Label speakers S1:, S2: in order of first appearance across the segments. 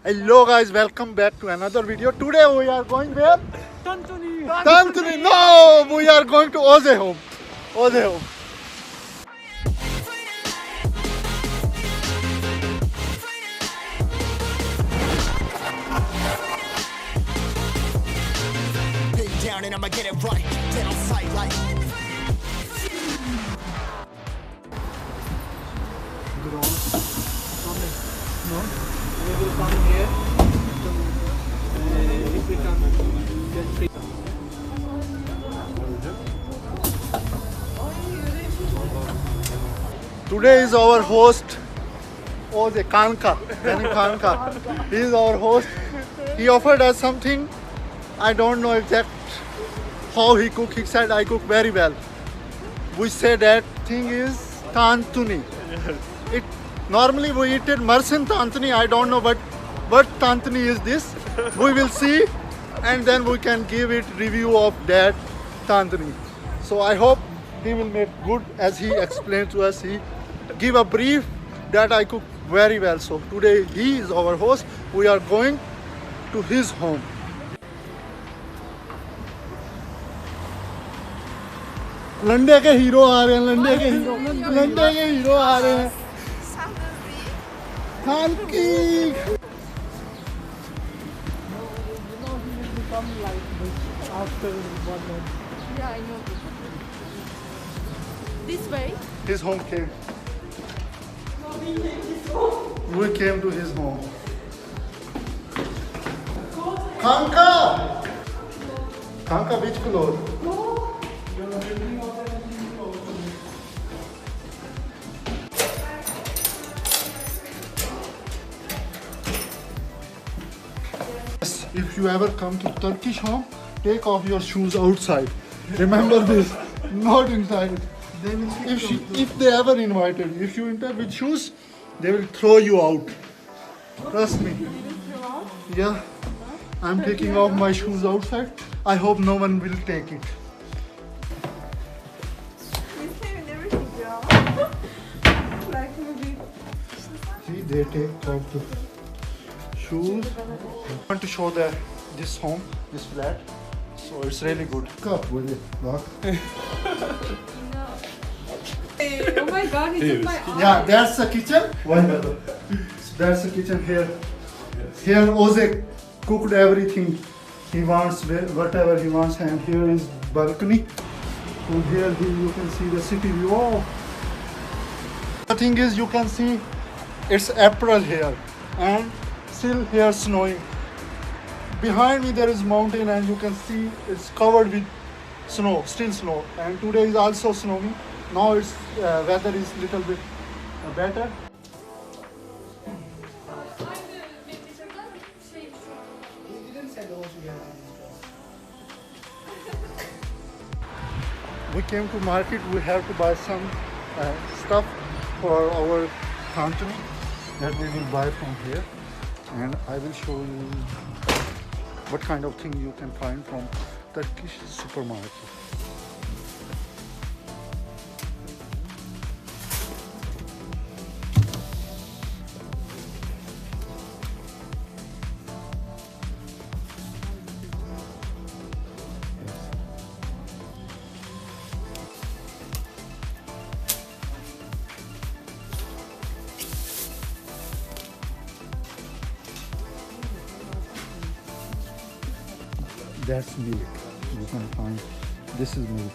S1: Hello guys, welcome back to another video. Today we are going where?
S2: Tantuni.
S1: Tantuni. No, we are going to Oze home. Oze home.
S3: Big down and I'ma get it right. Dead on sight like.
S2: No, we will come here. If we come, get free.
S1: Today is our host Oze Kanka. Kanka. He is our host. He offered us something. I don't know exact how he cook. He said I cook very well. We say that thing is tantuni. It normally we eat it Mersin tantuni. I don't know, but what tantuni is this? We will see, and then we can give it review of that tantuni. So I hope he will make good as he explained to us. He give a brief that I cook very well. So today he is our host. We are going to his home. लंडे के hero आ रहे हैं. लंडे के hero आ रहे हैं. Thank you.
S2: After 1 month.
S4: Yeah, I know. This way?
S1: His home came. We came to his home. Kanka! Kanka, which clothes? If you ever come to Turkish home, take off your shoes outside. Remember this, not inside. If they ever invited you, if you enter with shoes, they will throw you out. Trust me. Yeah, I'm taking off my shoes outside. I hope no one will take it.
S4: He's saving everything, girl. Like maybe.
S1: See, they take off the shoes. I want to show this home, this flat. So it's really good. Cup with it, look.
S4: Hey, oh my god, he took my arm.
S1: Yeah, that's the kitchen. That's the kitchen here. Here Oze cooked everything he wants, whatever he wants, and here is balcony. From here you can see the city view. Oh. The thing is, you can see it's April here, and still here snowing. Behind me there is mountain, and you can see it's covered with snow, still snow. And today is also snowing. Now it's weather is little bit better. We came to market. We have to buy some stuff for our tantuni that we will buy from here, and I will show you what kind of thing you can find from Turkish supermarket. That's milk. You can find this is milk.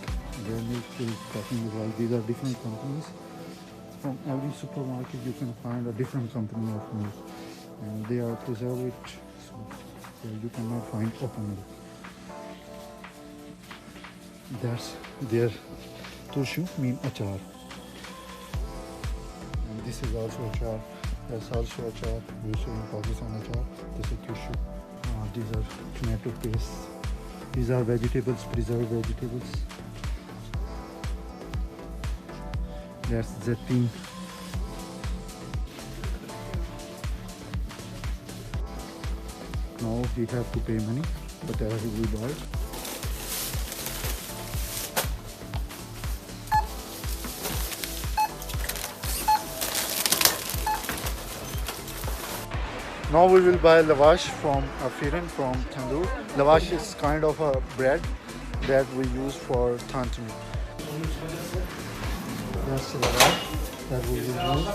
S1: Their milk is talking about these are different companies. From every supermarket you can find a different company of milk, and they are preserved it, so you cannot find open milk. That's their turşu mean achar. And this is also achar. That's also achar. We show in Pakistan achar. This is turşu. These are tomato paste. These are vegetables, preserved vegetables. That's zeytin. Now we have to pay money, whatever we buy. Now we will buy lavash from Afirin from tandoor. Lavash is kind of a bread that we use for tantuni. That's the lavash that we will use.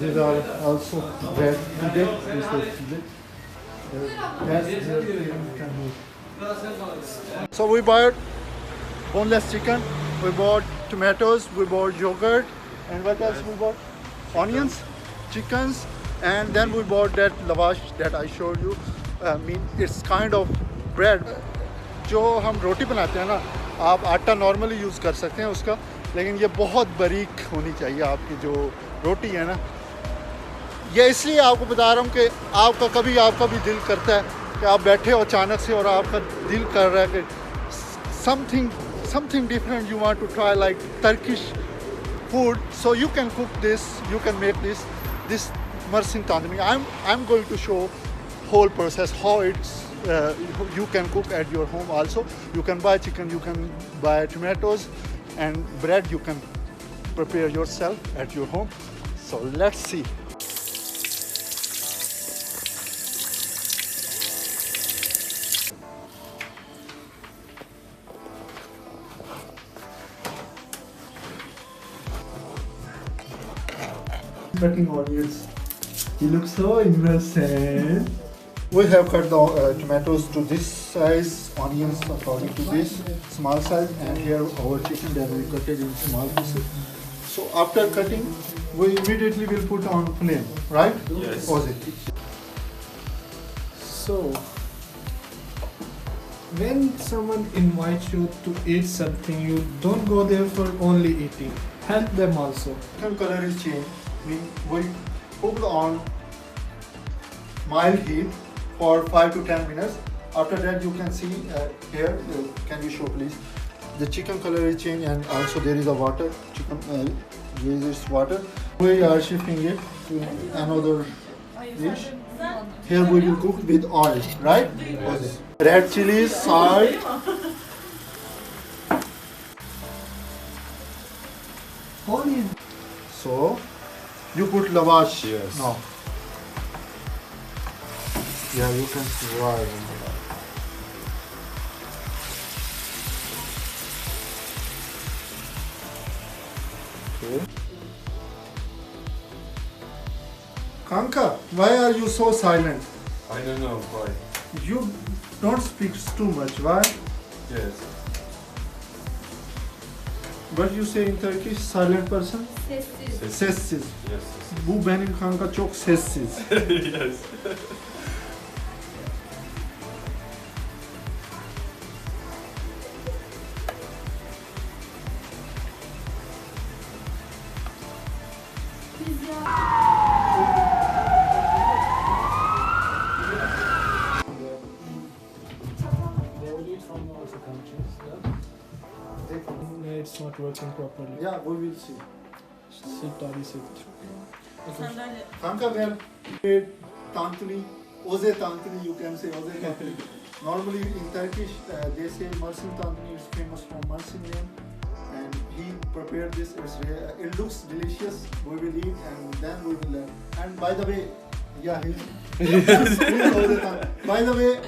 S1: These are also bread today. So we bought boneless chicken, we bought tomatoes, we bought yogurt, and what else we bought? Onions, chickens, and then we bought that lavash that I showed you. I mean, it's kind of bread. जो हम रोटी बनाते हैं ना, आप आटा normally use कर सकते हैं उसका, लेकिन ये बहुत बारीक होनी चाहिए आपकी जो रोटी है ना. ये इसलिए आपको बता रहा हूँ कि आपका भी दिल करता है कि आप बैठे हो अचानक से और आपका दिल कर रहा है कि something different you want to try, like Turkish food, so you can cook this, you can make this Mersin tanduri. I'm going to show whole process how it's you can cook at your home also. You can buy chicken, you can buy tomatoes, and bread you can prepare yourself at your home. So let's see. Cutting onions. You look so innocent. We have cut the tomatoes to this size, onions according to this small size, and here our chicken that we cut it in small pieces. So after cutting, we immediately will put on flame, right?
S5: Yes.
S2: So, when someone invites you to eat something, you don't go there for only eating. Help them also.
S1: Chicken color is changed. We cook on mild heat for 5 to 10 minutes. After that, you can see here. Can you show please? The chicken color is changed, and also there is a water. Chicken there is water. We are shifting it to another dish. Here we will cook with oil, right? Okay. Red chilies, salt. So you put lavash.
S5: Yes.
S1: No. Yeah, you can see why. Okay. Kanka, why are you so silent?
S5: I don't know why.
S1: You don't speak too much. Why?
S5: Yes.
S1: What you say in Turkish? Silent person?
S4: Sessiz.
S1: Sessiz.
S5: Yes.
S1: Bu benim kanka çok sessiz.
S5: Yes.
S2: They will eat from other countries. Yeah? It's not working properly.
S1: Yeah, we will see.
S2: Sit, Tari, sit.
S4: Sandalye.
S1: Kanka, where made tantuni, oze tantuni, you can say oze tantuni. Normally in Turkish, they say Mersin tantuni is famous from Mersin name, and he prepared this. It looks delicious. We will eat, and then we will learn. And by the way, yeah, he's oze tantuni. By the way,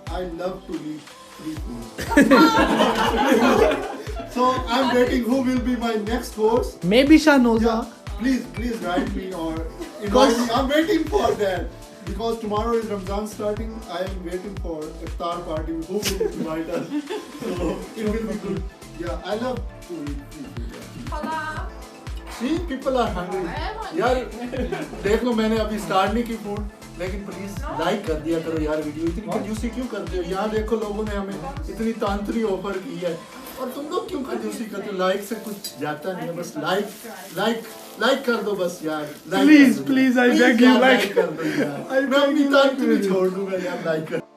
S1: I love to eat free food. So I'm waiting. Who will be my next host?
S2: Maybe Shanoza.
S1: Yeah, please write me or invite me. I'm waiting for that because tomorrow is Ramzan starting. I am waiting for iftar party. Who will invite us? So it will be good. Yeah, I love to eat.
S4: Hala.
S1: See, people are hungry. यार देख लो मैंने अभी start नहीं की food, लेकिन please like कर दिया करो यार वीडियो. इतनी कंजूसी क्यों करते हो? यहाँ देखो लोगों ने हमें इतनी तांत्रिक ऑफर की है और तुम लोग क्यों कंजूसी करते हो? लाइक से कुछ जाता नहीं है, बस लाइक कर दो बस यार.
S2: Please, I beg you, like.
S1: कर दो यार. मैं अपनी तांत्रिक छोड़ दूंगा यार, लाइक कर.